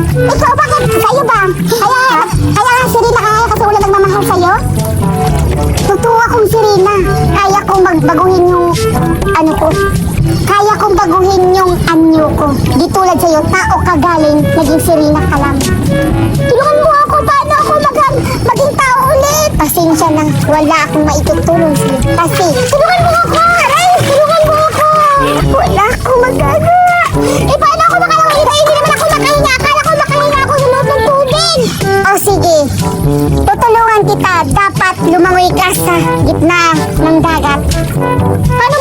Ikaw, bakit? Sa'yo ba? Kaya nga, Serena, kaya kasi wala nagmamahal sa'yo? Totoo akong Serena. Kaya kong magbaguhin yung ano ko. Kaya kong baguhin yung anyo ko. Di tulad sa'yo, tao ka galing, naging Serena ka lang. Tulungan mo ako, paano ako maging tao ulit? Pasensya na, wala akong maitutulong sa'yo. Kasi, tulungan mo ako! Aray, tulungan mo ako! Wala akong magagawa. Paano ako makakahinga? Hindi naman ako makahinga. Akala ko makahinga ako sa loob ng tubig. O sige, tutulungan kita. Dapat lumangoy ka sa gitna ng dagat. Paano